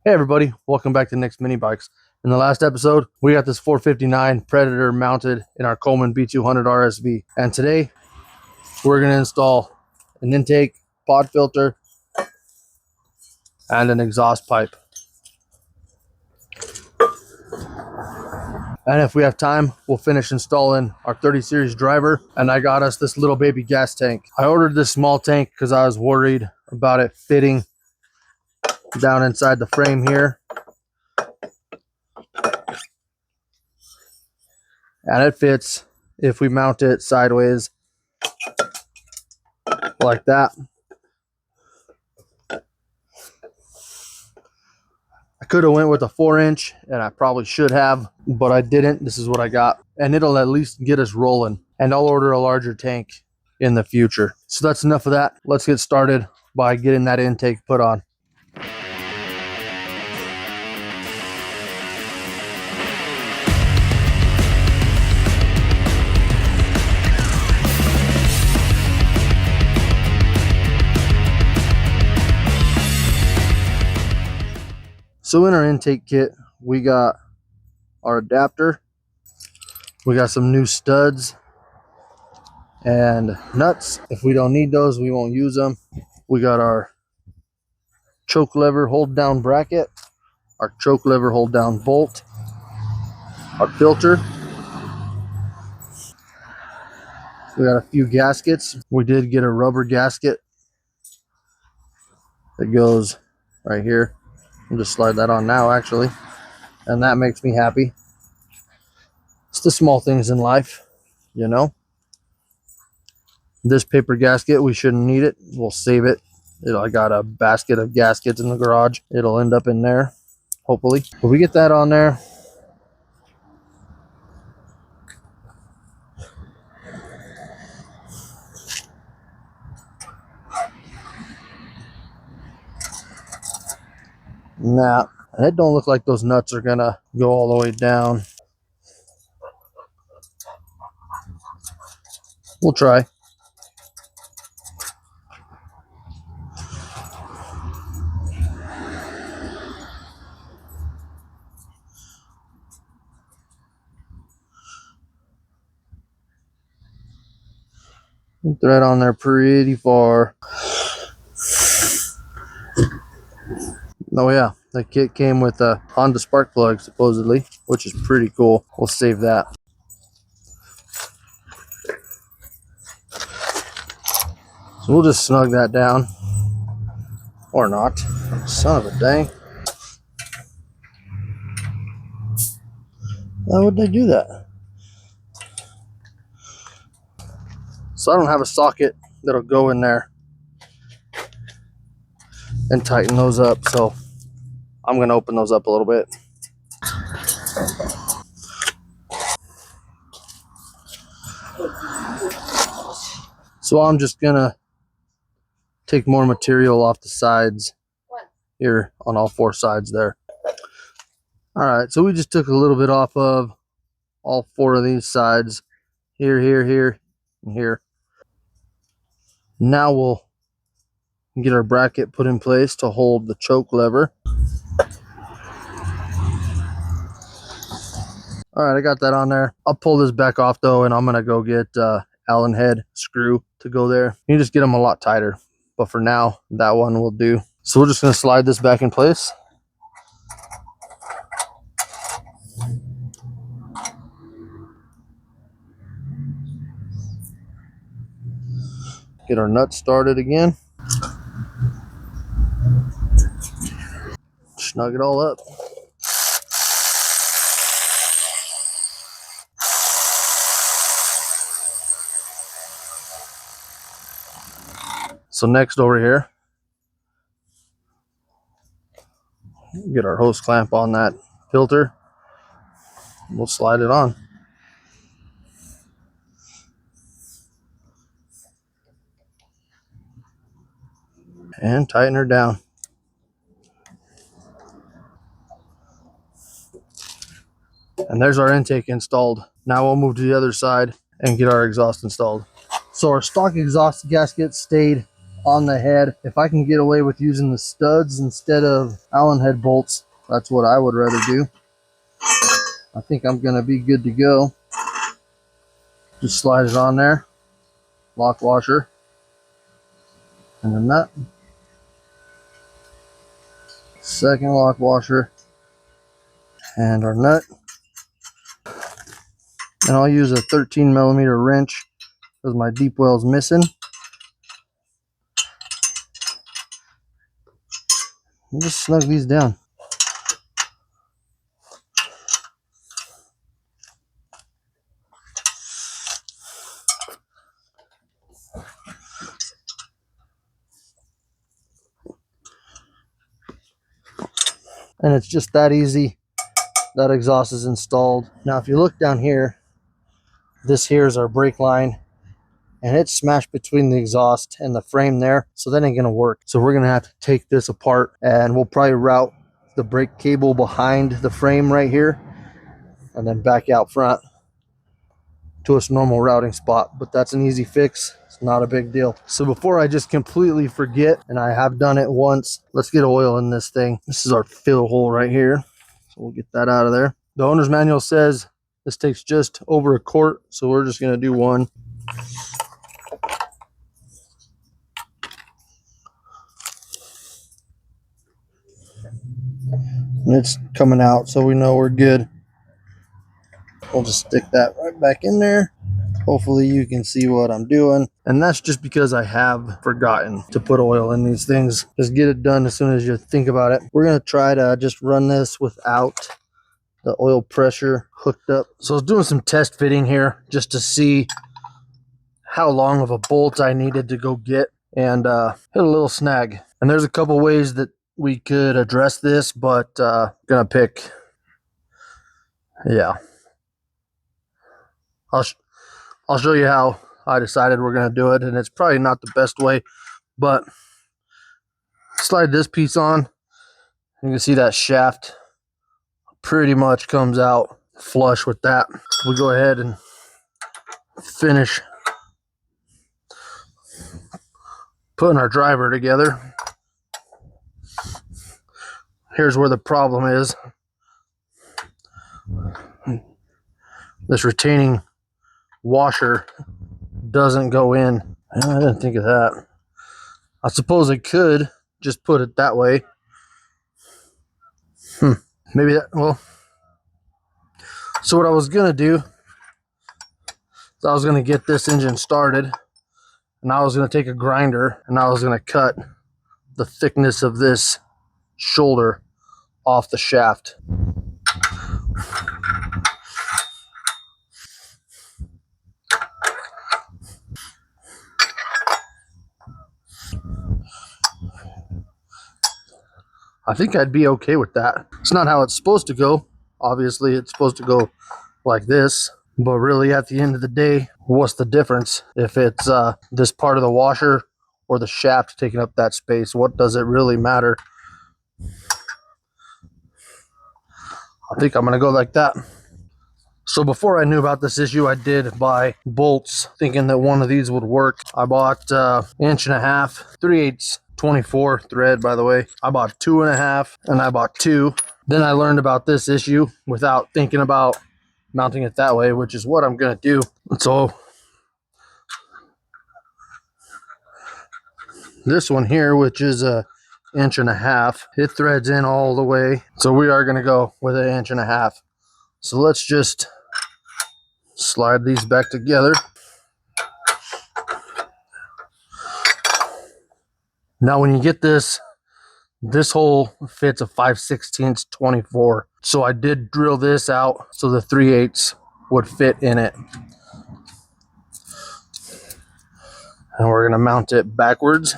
Hey everybody, welcome back to Nicsminibikes. In the last episode, we got this 459 Predator mounted in our Coleman B200RSV. And today, we're going to install an intake, pod filter, and an exhaust pipe. And if we have time, we'll finish installing our 30 series driver. And I got us this little baby gas tank. I ordered this small tank because I was worried about it fitting down inside the frame here. And it fits if we mount it sideways like that. I could have went with a 4-inch, and I probably should have, but I didn't. This is what I got, and it'll at least get us rolling. And I'll order a larger tank in the future. So that's enough of that. Let's get started by getting that intake put on. So in our intake kit, we got our adapter, we got some new studs and nuts. If we don't need those, we won't use them. We got our choke lever hold down bracket, our choke lever hold down bolt, our filter. We got a few gaskets. We did get a rubber gasket that goes right here. I'll just slide that on now, actually, and that makes me happy. It's the small things in life, you know. This paper gasket, we shouldn't need it. We'll save it. I got a basket of gaskets in the garage. It'll end up in there, hopefully. But we get that on there. And it don't look like those nuts are gonna go all the way down. We'll try. Thread on there pretty far. Oh yeah, the kit came with a Honda spark plug supposedly, which is pretty cool. We'll save that. So we'll just snug that down, or not. Son of a dang. Why would they do that? So I don't have a socket that'll go in there and tighten those up, so I'm gonna open those up a little bit. So I'm just gonna take more material off the sides here on all 4 sides there. All right, so we just took a little bit off of all 4 of these sides, here, here, here, and here. Now we'll get our bracket put in place to hold the choke lever. All right, I got that on there. I'll pull this back off though, and I'm gonna go get Allen head screw to go there. You just get them a lot tighter, but for now, that one will do. So we're just gonna slide this back in place. Get our nuts started again. Snug it all up. So next over here, get our hose clamp on that filter. We'll slide it on. And tighten her down. And there's our intake installed. Now we'll move to the other side and get our exhaust installed. So our stock exhaust gasket stayed on the head. If I can get away with using the studs instead of Allen head bolts, that's what I would rather do. I think I'm gonna be good to go. Just slide it on there, lock washer, and a nut. Second lock washer, and our nut. And I'll use a 13mm wrench because my deep well is missing. And just snug these down. And it's just that easy. That exhaust is installed. Now if you look down here, this here is our brake line, and it's smashed between the exhaust and the frame there, so that ain't gonna work. So we're gonna have to take this apart, and we'll probably route the brake cable behind the frame right here and then back out front to its normal routing spot. But that's an easy fix. It's not a big deal. So before I just completely forget, and I have done it once, let's get oil in this thing. This is our fill hole right here, so we'll get that out of there. The owner's manual says this takes just over a quart, so we're just gonna do one. And it's coming out, so we know we're good. We'll just stick that right back in there. Hopefully you can see what I'm doing. And that's just because I have forgotten to put oil in these things. Just get it done as soon as you think about it. We're gonna try to just run this without the oil pressure hooked up. So I was doing some test fitting here just to see how long of a bolt I needed to go get, and hit a little snag. And there's a couple ways that we could address this, but gonna pick, yeah. I'll show you how I decided we're gonna do it, and it's probably not the best way, but slide this piece on. You can see that shaft pretty much comes out flush with that. We go ahead and finish putting our driver together. Here's where the problem is. This retaining washer doesn't go in. I didn't think of that. I suppose I could just put it that way. Maybe that, well, so what I was gonna do is I was gonna get this engine started, and I was gonna take a grinder and I was gonna cut the thickness of this shoulder off the shaft. I think I'd be okay with that. It's not how it's supposed to go. Obviously, it's supposed to go like this. But really, at the end of the day, what's the difference? If it's this part of the washer or the shaft taking up that space, what does it really matter? I think I'm going to go like that. So before I knew about this issue, I did buy bolts thinking that one of these would work. I bought 1.5 inch, 3/8 24 thread, by the way. I bought 2.5 and I bought 2. Then I learned about this issue without thinking about mounting it that way, which is what I'm going to do. So this one here, which is 1.5 inches, it threads in all the way. So we are going to go with 1.5 inches. So let's just slide these back together. Now when you get this hole fits a 5/16 24. So I did drill this out so the 3/8 would fit in it. And we're going to mount it backwards.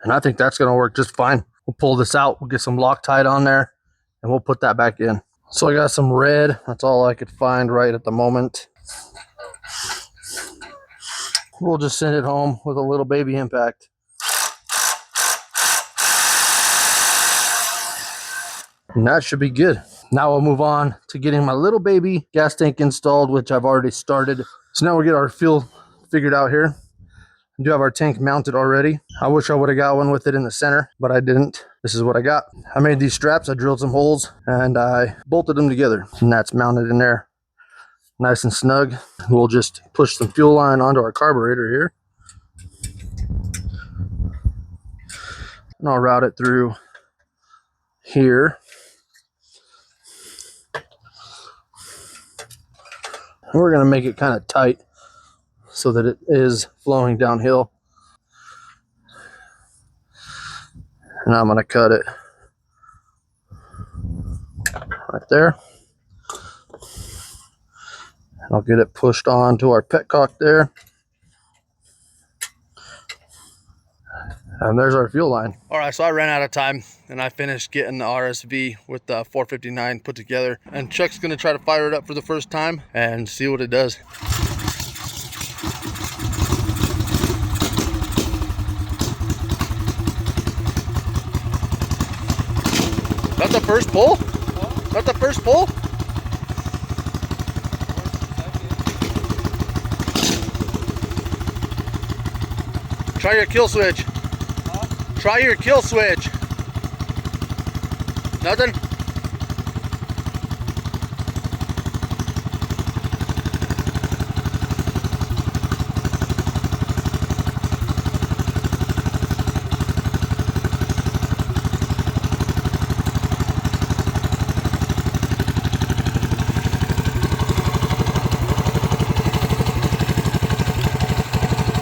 And I think that's going to work just fine. We'll pull this out, we'll get some Loctite on there, and we'll put that back in. So I got some red. That's all I could find right at the moment. We'll just send it home with a little baby impact. And that should be good. Now we'll move on to getting my little baby gas tank installed, which I've already started. So now we get our fuel figured out here. We do have our tank mounted already. I wish I would have got one with it in the center, but I didn't. This is what I got. I made these straps, I drilled some holes, and I bolted them together. And that's mounted in there nice and snug. We'll just push some fuel line onto our carburetor here. And I'll route it through here. We're gonna make it kind of tight so that it is flowing downhill. And I'm gonna cut it right there. And I'll get it pushed on to our petcock there. And there's our fuel line. All right, so I ran out of time and I finished getting the RSV with the 459 put together. And Chuck's gonna try to fire it up for the first time and see what it does. That's the first pull? That's the first pull? Try your kill switch. Try your kill switch. Nothing?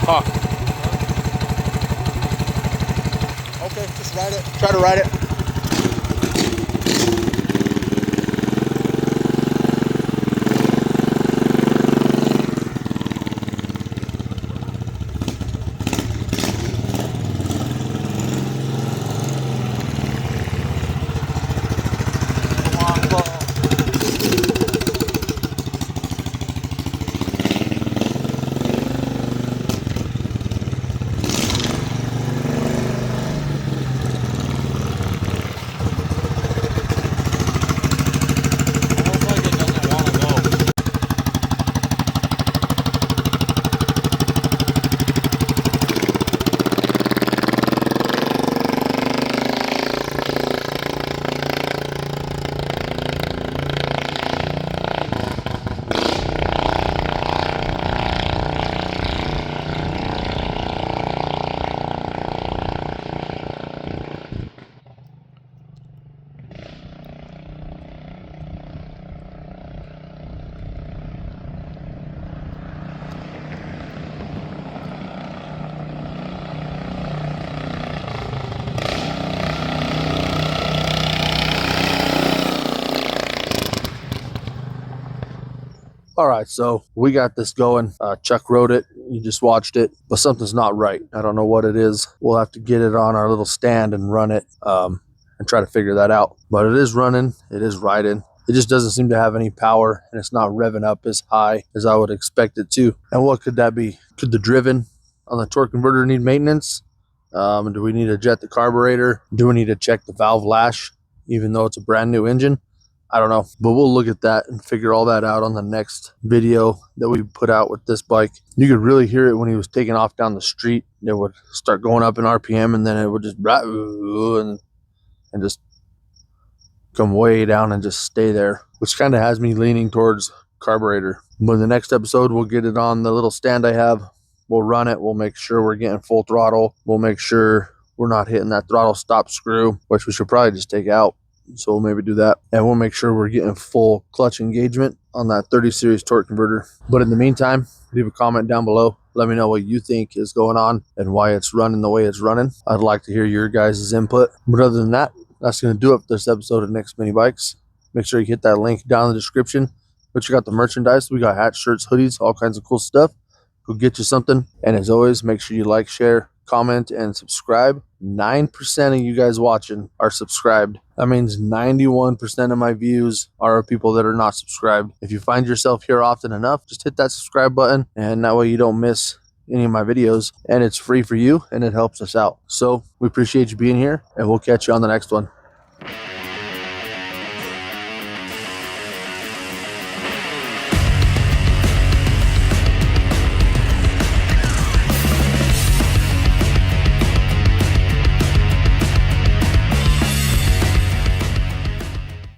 Huh. Okay, just ride it. Try to ride it. All right, so we got this going. Chuck wrote it. You just watched it, but something's not right. I don't know what it is. We'll have to get it on our little stand and run it and try to figure that out. But it is running. It is riding. It just doesn't seem to have any power, and it's not revving up as high as I would expect it to. And what could that be? Could the driven on the torque converter need maintenance? Do we need to jet the carburetor? Do we need to check the valve lash, even though it's a brand new engine? I don't know, but we'll look at that and figure all that out on the next video that we put out with this bike. You could really hear it when he was taking off down the street. It would start going up in RPM, and then it would just and just come way down and just stay there, which kind of has me leaning towards carburetor. But in the next episode, we'll get it on the little stand I have. We'll run it. We'll make sure we're getting full throttle. We'll make sure we're not hitting that throttle stop screw, which we should probably just take out. So we'll maybe do that. And we'll make sure we're getting full clutch engagement on that 30 series torque converter. But in the meantime, leave a comment down below. Let me know what you think is going on and why it's running the way it's running. I'd like to hear your guys' input. But other than that, that's going to do it for this episode of Nicsminibikes. Make sure you hit that link down in the description. But check out the merchandise. We got hats, shirts, hoodies, all kinds of cool stuff. Go get you something. And as always, make sure you like, share, comment, and subscribe. 9% of you guys watching are subscribed. That means 91% of my views are people that are not subscribed. If you find yourself here often enough, just hit that subscribe button, and that way you don't miss any of my videos, and it's free for you and it helps us out. So we appreciate you being here, and we'll catch you on the next one.